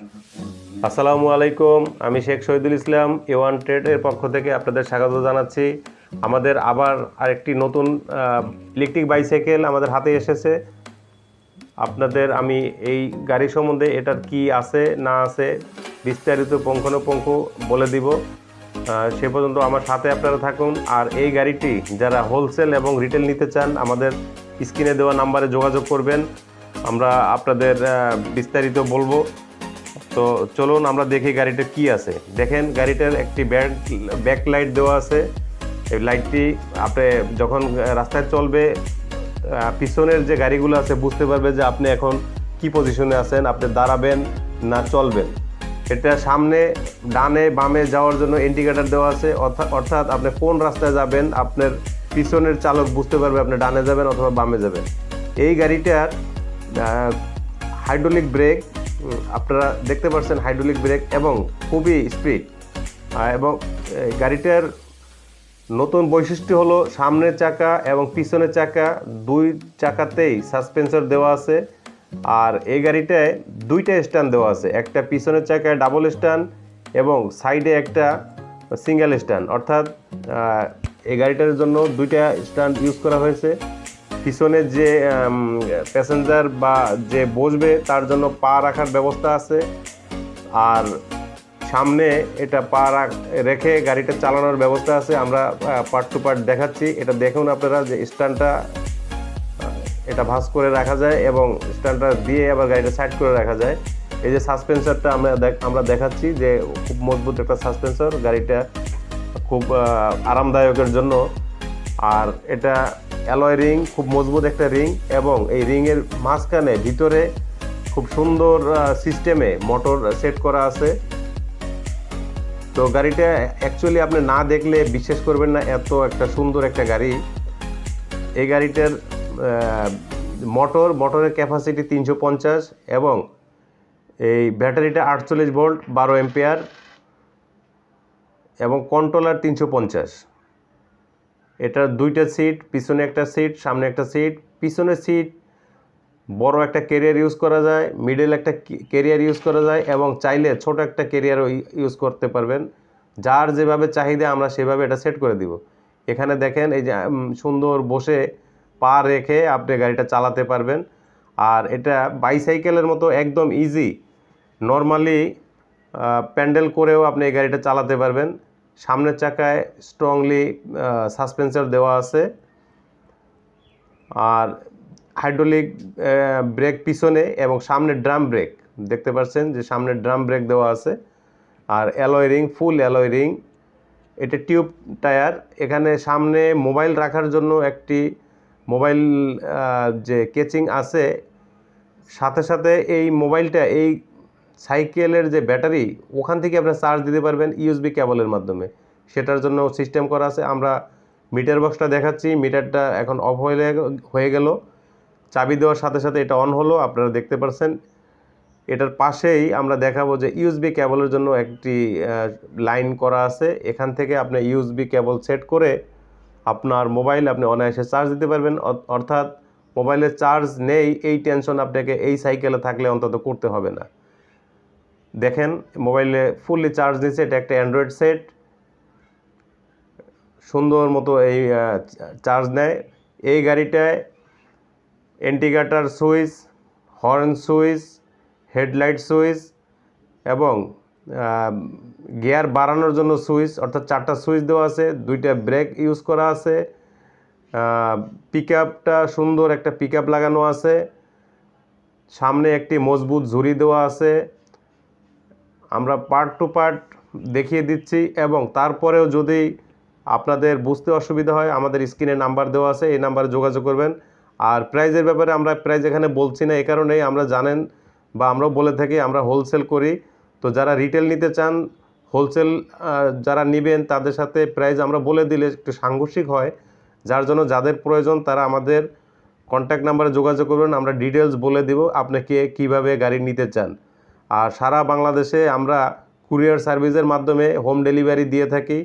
আসসালামু আলাইকুম, আমি শেখ শহীদুল ইসলাম এ1 ট্রেডের পক্ষ থেকে আপনাদের স্বাগত জানাচ্ছি। আমাদের আবার আরেকটি নতুন ইলেকট্রিক বাইসাইকেল আমাদের হাতে এসেছে। আপনাদের আমি এই গাড়ি সম্বন্ধে এটার কি আছে না আছে বিস্তারিত পুঙ্খানুপুঙ্খ বলে দিব। সে পর্যন্ত আমার সাথে আপনারা থাকুন। আর এই গাড়িটি যারা হোলসেল এবং রিটেল নিতে চান আমাদের স্ক্রিনে দেওয়া নাম্বারে যোগাযোগ করবেন, আমরা আপনাদের বিস্তারিত বলবো। তো চলুন আমরা দেখি গাড়িটা কি আছে। দেখেন গাড়িটার একটি ব্যাক লাইট দেওয়া আছে। এই লাইটটি আপনি যখন রাস্তায় চলবে পিছনের যে গাড়িগুলো আছে বুঝতে পারবে যে আপনি এখন কি পজিশনে আছেন, আপনি দাঁড়াবেন না চলবেন। এটা সামনে ডানে বামে যাওয়ার জন্য ইন্ডিকেটর দেওয়া আছে, অর্থাৎ আপনি কোন রাস্তায় যাবেন আপনার পিছনের চালক বুঝতে পারবে আপনি ডানে যাবেন অথবা বামে যাবেন। এই গাড়িটার হাইড্রোলিক ব্রেক আপনারা দেখতে পাচ্ছেন, হাইড্রোলিক ব্রেক এবং খুবই স্পিড। এবং গাড়িটার নতুন বৈশিষ্ট্য হলো সামনের চাকা এবং পিছনের চাকা দুই চাকাতেই সাসপেন্সর দেওয়া আছে। আর এই গাড়িটায় দুইটা স্ট্যান্ড দেওয়া আছে, একটা পিছনের চাকায় ডাবল স্ট্যান্ড এবং সাইডে একটা সিঙ্গেল স্ট্যান্ড, অর্থাৎ এই গাড়িটার জন্য দুইটা স্ট্যান্ড ইউজ করা হয়েছে। পিছনে যে প্যাসেঞ্জার বা যে বসবে তার জন্য পা রাখার ব্যবস্থা আছে। আর সামনে এটা পা রেখে গাড়িটা চালানোর ব্যবস্থা আছে। আমরা পার্ট টু পার্ট দেখাচ্ছি, এটা দেখুন আপনারা যে স্ট্যান্ডটা এটা ভাঁজ করে রাখা যায় এবং স্ট্যান্ডটা দিয়ে আবার গাড়িটা সাইড করে রাখা যায়। এই যে সাসপেন্সরটা আমরা দেখাচ্ছি যে খুব মজবুত একটা সাসপেন্সর, গাড়িটা খুব আরামদায়কের জন্য। আর এটা অ্যালয় রিং, খুব মজবুত একটা রিং, এবং এই রিংয়ের মাঝখানে ভিতরে খুব সুন্দর সিস্টেমে মোটর সেট করা আছে। তো গাড়িটা অ্যাকচুয়ালি আপনি না দেখলে বিশ্বাস করবেন না, এত একটা সুন্দর একটা গাড়ি। এই গাড়িটার মোটরের ক্যাপাসিটি 350 এবং এই ব্যাটারিটা 48 ভোল্ট 12 এম্পিয়ার এবং কন্ট্রোলার 350। এটার দুইটা সিট, পিছনে একটা সিট সামনে একটা সিট। পিছনের সিট বড় একটা ক্যারিয়ার ইউজ করা যায়, মিডল একটা ক্যারিয়ার ইউজ করা যায় এবং চাইলে ছোট একটা ক্যারিয়ারও ইউজ করতে পারবেন। যার যেভাবে চাহিদা আমরা সেভাবে এটা সেট করে দিব। এখানে দেখেন এই যে সুন্দর বসে পা রেখে আপনি গাড়িটা চালাতে পারবেন। আর এটা বাইসাইকেলের মতো একদম ইজি, নর্মালি প্যান্ডেল করেও আপনি এই গাড়িটা চালাতে পারবেন। সামনের চাকায় স্ট্রংলি সাসপেন্সর দেওয়া আছে। আর হাইড্রোলিক ব্রেক পিছনে এবং সামনে ড্রাম ব্রেক দেখতে পাচ্ছেন যে সামনে ড্রাম ব্রেক দেওয়া আছে। আর অ্যালয় রিং, ফুল অ্যালয় রিং। এটা টিউব টায়ার। এখানে সামনে মোবাইল রাখার জন্য একটি মোবাইল যে কেচিং আছে, সাথে সাথে এই মোবাইলটা এই সাইকেলের যে ব্যাটারি ওখান থেকে আপনি চার্জ দিতে পারবেন ইউএসবি কেবলের মাধ্যমে, সেটার জন্য সিস্টেম করা আছে। আমরা মিটার বক্সটা দেখাচ্ছি, মিটারটা এখন অফ হয়ে গেল, চাবি দেওয়ার সাথে সাথে এটা অন হলো, আপনারা দেখতে পাচ্ছেন। এটার পাশেই আমরা দেখাবো যে ইউএসবি কেবলের জন্য একটি লাইন করা আছে। এখান থেকে আপনি ইউএসবি কেবল সেট করে আপনার মোবাইল আপনি অনায়াসে চার্জ দিতে পারবেন, অর্থাৎ মোবাইলের চার্জ নেই এই টেনশন আপনাকে এই সাইকেলে থাকলে অন্তত করতে হবে না। দেখেন মোবাইলে ফুললি চার্জ দিচ্ছে। এটা একটা অ্যান্ড্রয়েড সেট, সুন্দর মতো এই চার্জ নেয়। এই গাড়িটায় indicator switch, horn switch, headlight switch এবং গিয়ার বাড়ানোর জন্য সুইচ, অর্থাৎ 4টা সুইচ দেওয়া আছে। 2টা ব্রেক ইউজ করা আছে। পিকআপটা সুন্দর একটা পিকআপ লাগানো আছে। সামনে একটি মজবুত ঝুড়ি দেওয়া আছে। আমরা পার্ট টু পার্ট দেখিয়ে দিচ্ছি এবং তারপরেও যদি আপনাদের বুঝতে অসুবিধা হয় আমাদের স্ক্রিনে নাম্বার দেওয়া আছে, এই নাম্বারে যোগাযোগ করবেন। আর প্রাইজের ব্যাপারে আমরা প্রাইজ এখানে বলছি না, এই কারণেই আমরা জানেন বা আমরাও বলে থাকি আমরা হোলসেল করি। তো যারা রিটেল নিতে চান, হোলসেল যারা নেবেন তাদের সাথে প্রাইস আমরা বলে দিলে একটু সাংঘর্ষিক হয়, যার জন্য যাদের প্রয়োজন তারা আমাদের কন্ট্যাক্ট নাম্বারে যোগাযোগ করবেন, আমরা ডিটেলস বলে দেব আপনাকে কীভাবে গাড়ি নিতে চান। আর সারা বাংলাদেশে আমরা কুরিয়ার সার্ভিসের মাধ্যমে হোম ডেলিভারি দিয়ে থাকি।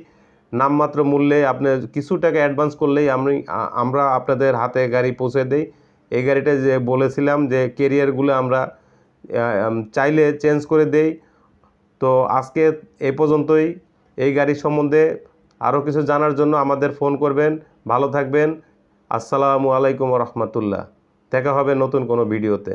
নামমাত্র মূল্যে আপনি কিছু টাকা অ্যাডভান্স করলেই আমরা আপনাদের হাতে গাড়ি পৌঁছে দেই। এই গাড়িটা যে বলেছিলাম যে ক্যারিয়ারগুলো আমরা চাইলে চেঞ্জ করে দেই। তো আজকে এই পর্যন্তই। এই গাড়ি সম্বন্ধে আরও কিছু জানার জন্য আমাদের ফোন করবেন। ভালো থাকবেন। আসসালামু আলাইকুম রহমতুল্লাহ। দেখা হবে নতুন কোনো ভিডিওতে।